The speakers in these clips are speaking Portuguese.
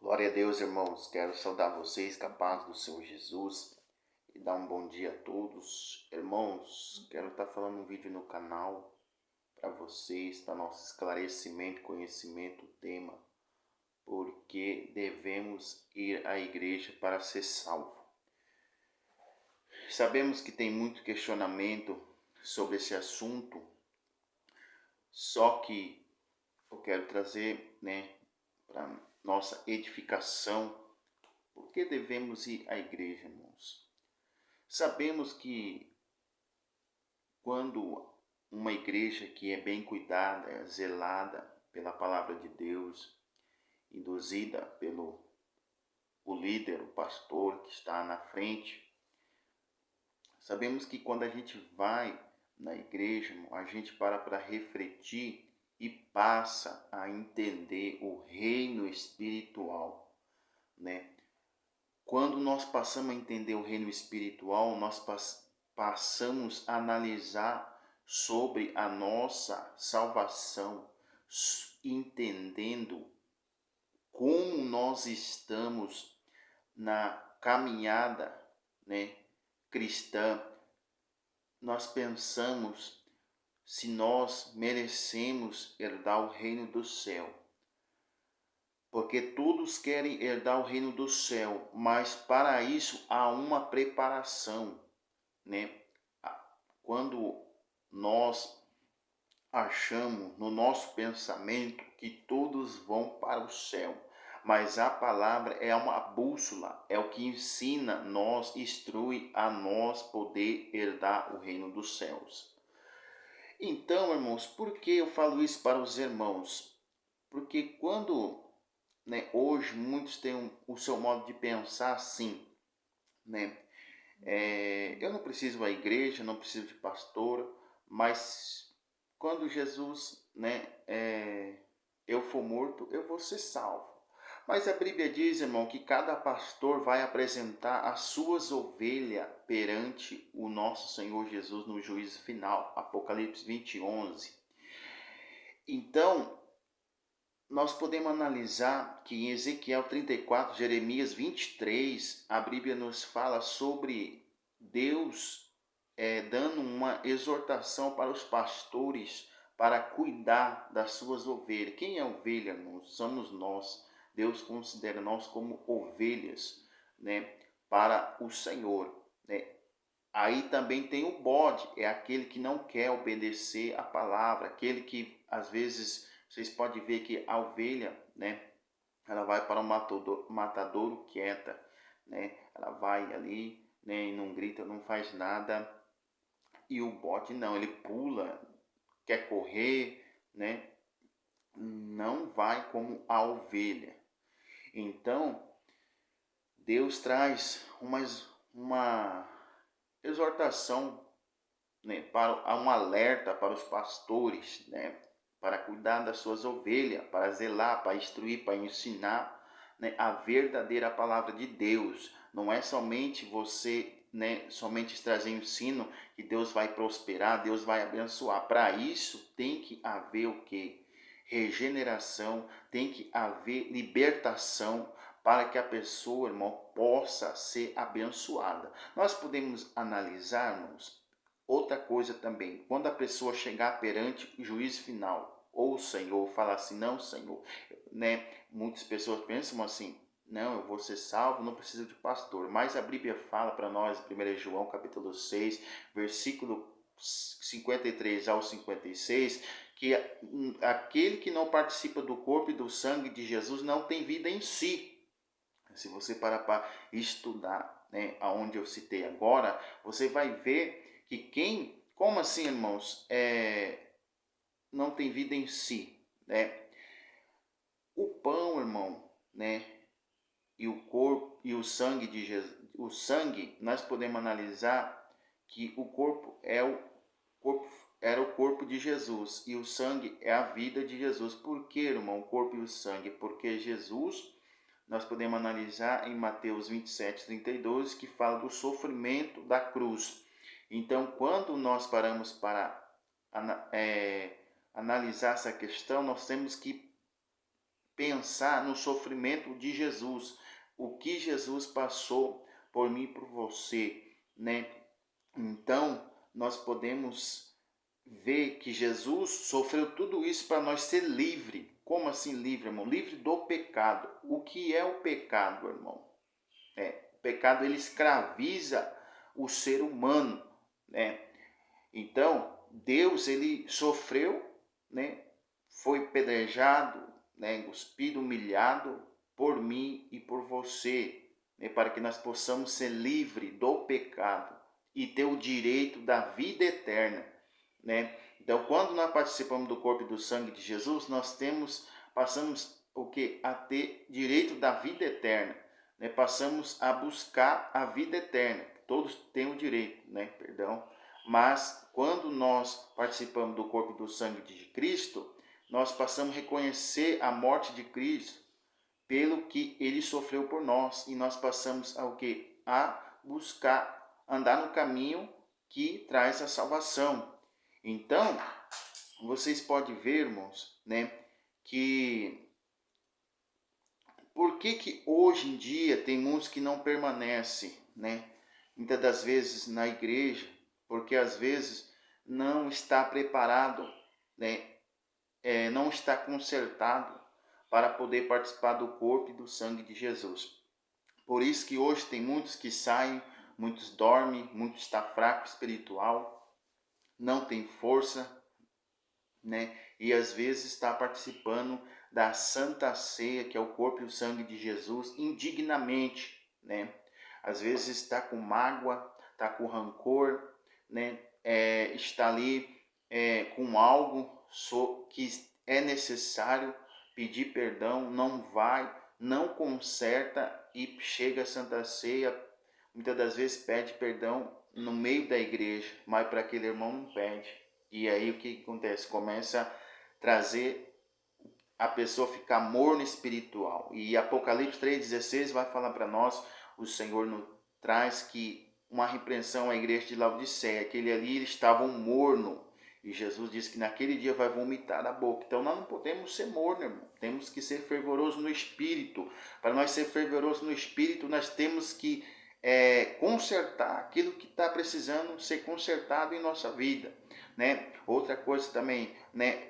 Glória a Deus, irmãos. Quero saudar vocês com a paz do Senhor Jesus e dar um bom dia a todos. Irmãos, quero estar falando um vídeo no canal para vocês, para nosso esclarecimento, conhecimento, o tema, porque devemos ir à igreja para ser salvo. Sabemos que tem muito questionamento sobre esse assunto, só que eu quero trazer, para nossa edificação. Por que devemos ir à igreja, irmãos? Sabemos que quando uma igreja que é bem cuidada, é zelada pela palavra de Deus, induzida pelo o líder, o pastor que está na frente, sabemos que quando a gente vai na igreja, a gente para refletir e passa a entender o reino espiritual, né? Quando nós passamos a entender o reino espiritual, nós passamos a analisar sobre a nossa salvação, entendendo como nós estamos na caminhada, cristã. Nós pensamos se nós merecemos herdar o reino do céu. Porque todos querem herdar o reino do céu, mas para isso há uma preparação, Quando nós achamos no nosso pensamento que todos vão para o céu, mas a palavra é uma bússola, é o que ensina nós, instrui a nós poder herdar o reino dos céus. Então, irmãos, por que eu falo isso para os irmãos? Porque quando hoje muitos têm o seu modo de pensar assim, eu não preciso da igreja, não preciso de pastor, mas quando Jesus, eu for morto, eu vou ser salvo. Mas a Bíblia diz, irmão, que cada pastor vai apresentar as suas ovelhas perante o nosso Senhor Jesus no juízo final, Apocalipse 20:11. Então, nós podemos analisar que em Ezequiel 34, Jeremias 23, a Bíblia nos fala sobre Deus dando uma exortação para os pastores para cuidar das suas ovelhas. Quem é ovelha, irmãos? Somos nós. Deus considera nós como ovelhas, para o Senhor, Aí também tem o bode, é aquele que não quer obedecer a palavra, aquele que às vezes vocês podem ver que a ovelha, ela vai para o matadouro quieta, ela vai ali, e não grita, não faz nada. E o bode não, ele pula, quer correr, não vai como a ovelha. Então, Deus traz uma exortação, para um alerta para os pastores, para cuidar das suas ovelhas, para zelar, para instruir, para ensinar, a verdadeira palavra de Deus. Não é somente você, somente trazer ensino que Deus vai prosperar, Deus vai abençoar. Para isso tem que haver o quê? Regeneração, tem que haver libertação, para que a pessoa, irmão, possa ser abençoada. Nós podemos analisarmos outra coisa também. Quando a pessoa chegar perante o juízo final, ou o Senhor falar assim, não, Senhor, muitas pessoas pensam assim, não, eu vou ser salvo, não preciso de pastor. Mas a Bíblia fala para nós, 1 João capítulo 6, versículo 53 ao 56, que aquele que não participa do corpo e do sangue de Jesus não tem vida em si. Se você parar para estudar, aonde eu citei agora, você vai ver que como assim, irmãos, não tem vida em si, O pão, irmão, e o corpo e o sangue de Jesus, o sangue, nós podemos analisar que o corpo era o corpo de Jesus e o sangue é a vida de Jesus. Por que, irmão, o corpo e o sangue? Porque Jesus, nós podemos analisar em Mateus 27:32, que fala do sofrimento da cruz. Então, quando nós paramos para analisar essa questão, nós temos que pensar no sofrimento de Jesus, o que Jesus passou por mim e por você, né? Então, nós podemos ver que Jesus sofreu tudo isso para nós ser livre. Como assim livre, irmão? Livre do pecado. O que é o pecado, irmão? O pecado, ele escraviza o ser humano, né? Então, Deus, ele sofreu, né? Foi pedrejado, né? Cuspido, humilhado por mim e por você, né? Para que nós possamos ser livres do pecado e ter o direito da vida eterna, né? Então, quando nós participamos do corpo e do sangue de Jesus, passamos o que? A ter direito da vida eterna, né? Passamos a buscar a vida eterna. Todos têm o direito, né? Perdão. Mas quando nós participamos do corpo e do sangue de Cristo, nós passamos a reconhecer a morte de Cristo pelo que ele sofreu por nós, e nós passamos ao que? A buscar andar no caminho que traz a salvação. Então, vocês podem ver, irmãos, né, que por que hoje em dia tem muitos que não permanecem, né, muitas das vezes na igreja, porque às vezes não está preparado, né, não está consertado para poder participar do corpo e do sangue de Jesus. Por isso que hoje tem muitos que saem, muitos dormem, muitos estão fracos espiritual, não tem força, né? E às vezes está participando da Santa Ceia, que é o corpo e o sangue de Jesus, indignamente, né? Às vezes está com mágoa, está com rancor, né? Está ali com algo que é necessário pedir perdão, não vai, não conserta e chega a Santa Ceia, muitas das vezes pede perdão no meio da igreja, mas para aquele irmão não pede. E aí o que acontece? Começa a trazer a pessoa ficar morno espiritual. E Apocalipse 3,16 vai falar para nós, o Senhor nos traz que uma repreensão à igreja de Laodiceia, aquele ali eles estavam morno. E Jesus disse que naquele dia vai vomitar da boca. Então nós não podemos ser morno, irmão. Temos que ser fervoroso no espírito. Para nós ser fervoroso no espírito, nós temos que consertar aquilo que está precisando ser consertado em nossa vida, né? Outra coisa também, né?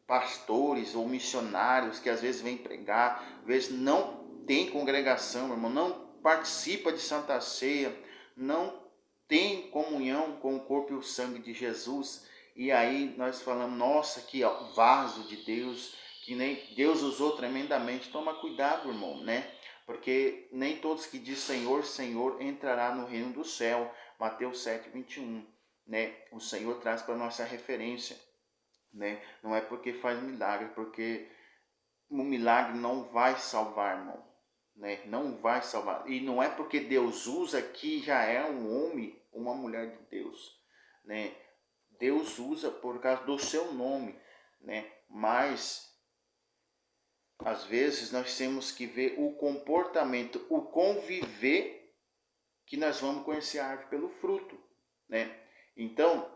Pastores ou missionários que às vezes vêm pregar, às vezes não tem congregação, irmão, não participa de Santa Ceia, não tem comunhão com o corpo e o sangue de Jesus. E aí nós falamos, nossa, que vaso de Deus, que nem Deus usou tremendamente. Toma cuidado, irmão, né? Porque nem todos que dizem Senhor, Senhor entrará no reino do céu. Mateus 7:21, né? O Senhor traz para nossa referência, né? Não é porque faz milagre, porque o milagre não vai salvar, irmão, né? Não vai salvar. E não é porque Deus usa que já é um homem, uma mulher de Deus, né? Deus usa por causa do seu nome, né? Mas às vezes nós temos que ver o comportamento, o conviver, que nós vamos conhecer a árvore pelo fruto, né? Então,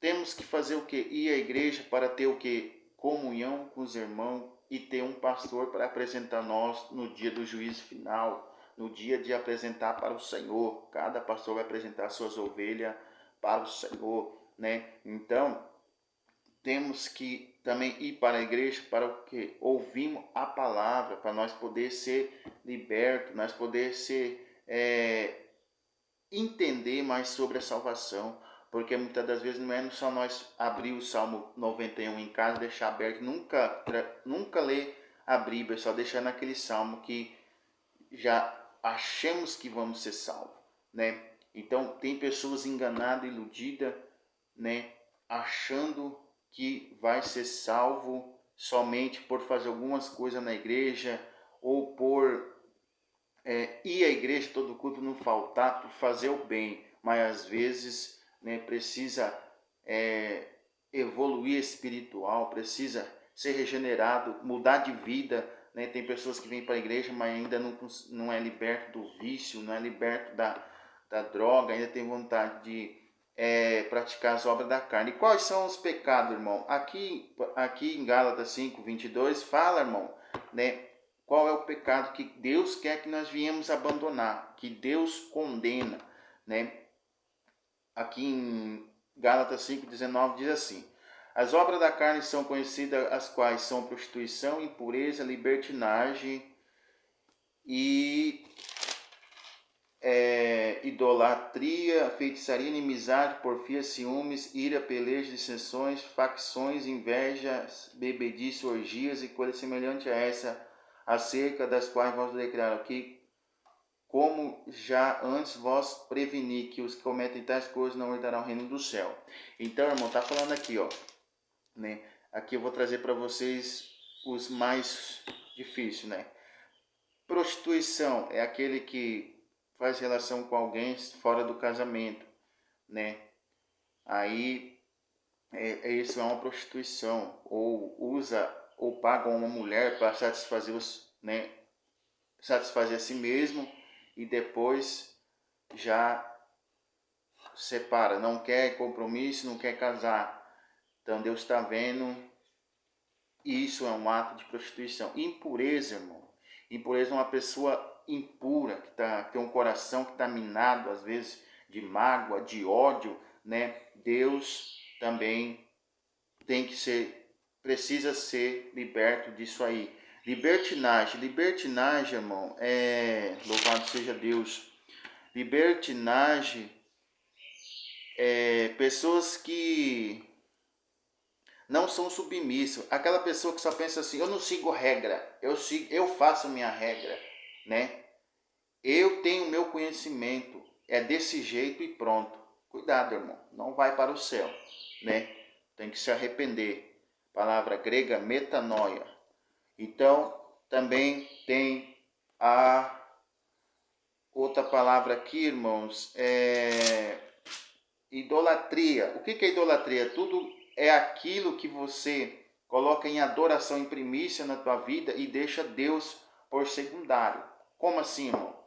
temos que fazer o quê? Ir à igreja para ter o quê? Comunhão com os irmãos e ter um pastor para apresentar nós no dia do juízo final, no dia de apresentar para o Senhor. Cada pastor vai apresentar suas ovelhas para o Senhor, né? Então, temos que também ir para a igreja para o que? Ouvirmos a palavra, para nós poder ser libertos, nós poder ser, entender mais sobre a salvação, porque muitas das vezes não é só nós abrir o Salmo 91 em casa, deixar aberto, nunca ler a Bíblia, só deixar naquele Salmo que já achamos que vamos ser salvos, né? Então tem pessoas enganadas, iludidas, né? Achando que vai ser salvo somente por fazer algumas coisas na igreja ou por ir à igreja todo culto, não faltar, por fazer o bem, mas às vezes, né, precisa evoluir espiritual, precisa ser regenerado, mudar de vida, né? Tem pessoas que vêm para a igreja, mas ainda não é liberto do vício, não é liberto da droga, ainda tem vontade de praticar as obras da carne. E quais são os pecados, irmão? Aqui em Gálatas 5:22 fala, irmão, né? Qual é o pecado que Deus quer que nós viemos abandonar, que Deus condena, né? Aqui em Gálatas 5,19 diz assim: as obras da carne são conhecidas, as quais são prostituição, impureza, libertinagem e idolatria, feitiçaria, inimizade, porfia, ciúmes, ira, pelejas, dissensões, facções, invejas, bebedice, orgias e coisas semelhantes a essa, acerca das quais vos declaro aqui, como já antes vos preveni, que os que cometem tais coisas não herdarão o reino do céu. Então, irmão, tá falando aqui, ó, né? Aqui eu vou trazer para vocês os mais difíceis, né? Prostituição é aquele que faz relação com alguém fora do casamento, né? Aí isso é uma prostituição, ou usa ou paga uma mulher para satisfazer né? Satisfazer a si mesmo e depois já separa, não quer compromisso, não quer casar. Então Deus está vendo, isso é um ato de prostituição. Impureza, irmão. Impureza é uma pessoa impura, que tem um coração que está minado, às vezes, de mágoa, de ódio, né? Deus também precisa ser liberto disso aí. Libertinagem, irmão, louvado seja Deus. Libertinagem é pessoas que não são submissas. Aquela pessoa que só pensa assim: eu não sigo regra, eu faço minha regra, né? Eu tenho meu conhecimento, é desse jeito e pronto. Cuidado, irmão, não vai para o céu, né? Tem que se arrepender. Palavra grega metanoia. Então, também tem a outra palavra aqui, irmãos, idolatria. O que é idolatria? Tudo é aquilo que você coloca em adoração, em primícia na tua vida e deixa Deus por secundário. Como assim, irmão?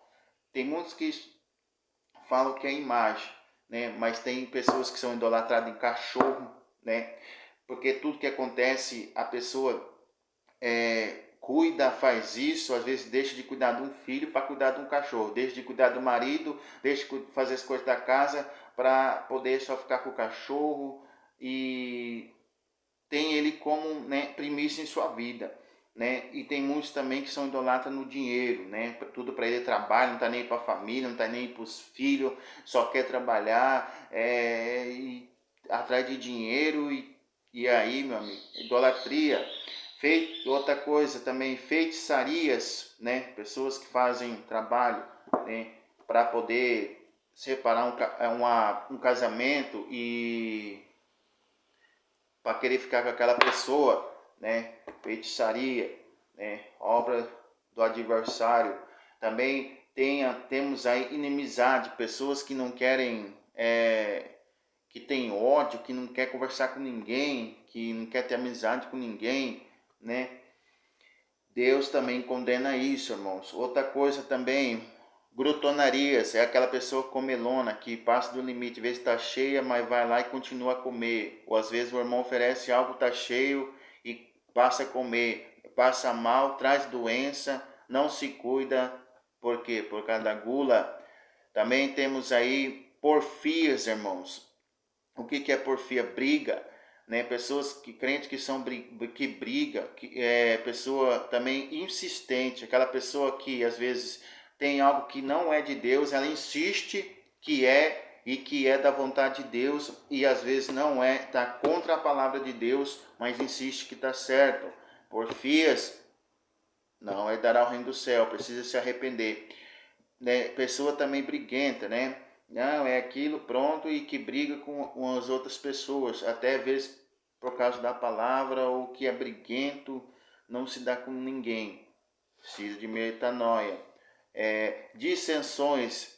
Tem muitos que falam que é imagem, né? Mas tem pessoas que são idolatradas em cachorro, né? Porque tudo que acontece, a pessoa cuida, faz isso, às vezes deixa de cuidar de um filho para cuidar de um cachorro, deixa de cuidar do marido, deixa de fazer as coisas da casa para poder só ficar com o cachorro e tem ele como, né, primícia em sua vida, né? E tem muitos também que são idolatras no dinheiro, né? Tudo para ele trabalho, não está nem para a família, não está nem para os filhos, só quer trabalhar e atrás de dinheiro e aí, meu amigo, idolatria. Outra coisa também, feitiçarias, né? Pessoas que fazem trabalho, né, para poder separar um casamento e para querer ficar com aquela pessoa, né? Feitiçaria, né? Obra do adversário. Também temos aí inimizade, pessoas que não querem, que tem ódio, que não quer conversar com ninguém, que não quer ter amizade com ninguém, né? Deus também condena isso, irmãos. Outra coisa também, glutonarias, é aquela pessoa comelona que passa do limite, vê se está cheia, mas vai lá e continua a comer. Ou às vezes o irmão oferece algo, está cheio e passa a comer, passa mal, traz doença, não se cuida. Por quê? Por causa da gula. Também temos aí porfias, irmãos. O que é porfia? Briga, né? Pessoas crentes que brigam, pessoa também insistente, aquela pessoa que às vezes tem algo que não é de Deus, ela insiste que é e que é da vontade de Deus e às vezes não é, está contra a palavra de Deus, mas insiste que está certo. Porfias não herdará o reino do céu, precisa se arrepender, né? Pessoa também briguenta, né? Não, é aquilo pronto e que briga com as outras pessoas, até às vezes por causa da palavra, ou que é briguento, não se dá com ninguém. Precisa de metanoia. Dissensões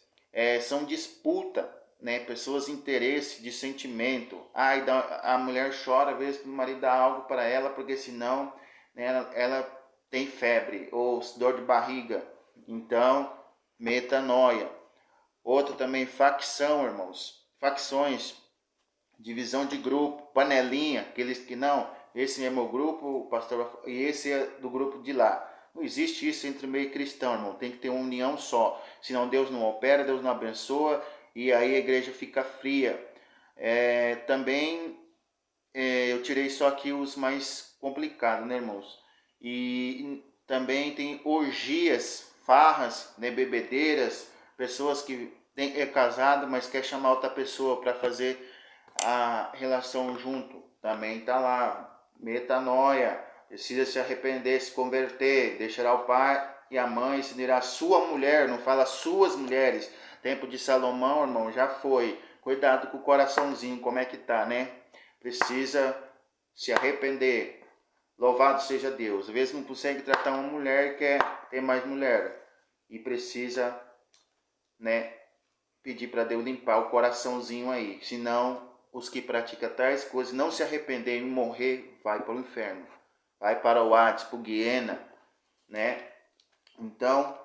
são disputa, né? Pessoas de interesse, de sentimento. A mulher chora às vezes para o marido dar algo para ela, porque senão, né, ela tem febre ou dor de barriga. Então, metanoia. Outro também, facção, irmãos. Facções, divisão de grupo, panelinha, aqueles que não, esse é meu grupo, pastor, e esse é do grupo de lá. Não existe isso entre meio cristão, irmão. Tem que ter uma união só. Senão Deus não opera, Deus não abençoa e aí a igreja fica fria. Também eu tirei só aqui os mais complicados, né, irmãos? E também tem orgias, farras, né, bebedeiras, pessoas que é casado, mas quer chamar outra pessoa para fazer a relação junto. Também tá lá, metanoia, precisa se arrepender, se converter, deixará o pai e a mãe, se dirá sua mulher, não fala suas mulheres. Tempo de Salomão, irmão, já foi. Cuidado com o coraçãozinho, como é que tá, né? Precisa se arrepender. Louvado seja Deus. Às vezes não consegue tratar uma mulher e quer ter mais mulher. E precisa, né, pedir para Deus limpar o coraçãozinho aí. Senão, os que praticam tais coisas, não se arrepender e morrer, vai para o inferno. Vai para o Hades, para o Guiena, né? Então,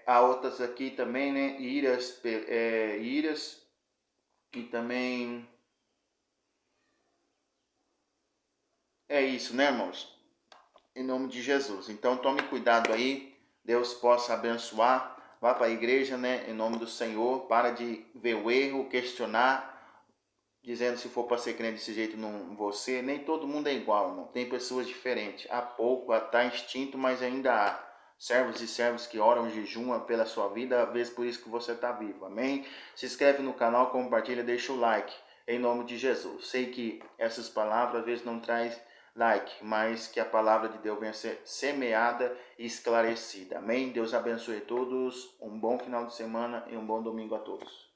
há outras aqui também, né? Iras e também... É isso, né, irmãos? Em nome de Jesus. Então, tome cuidado aí. Deus possa abençoar. Vá para a igreja, né? Em nome do Senhor. Para de ver o erro, questionar. Dizendo se for para ser crente desse jeito, não você. Nem todo mundo é igual, irmão. Tem pessoas diferentes. Há pouco, está extinto, mas ainda há servos e servas que oram, jejuam pela sua vida, às vezes por isso que você está vivo. Amém? Se inscreve no canal, compartilha, deixa o like. Em nome de Jesus. Sei que essas palavras às vezes não traz like, mas que a palavra de Deus venha ser semeada e esclarecida. Amém? Deus abençoe todos. Um bom final de semana e um bom domingo a todos.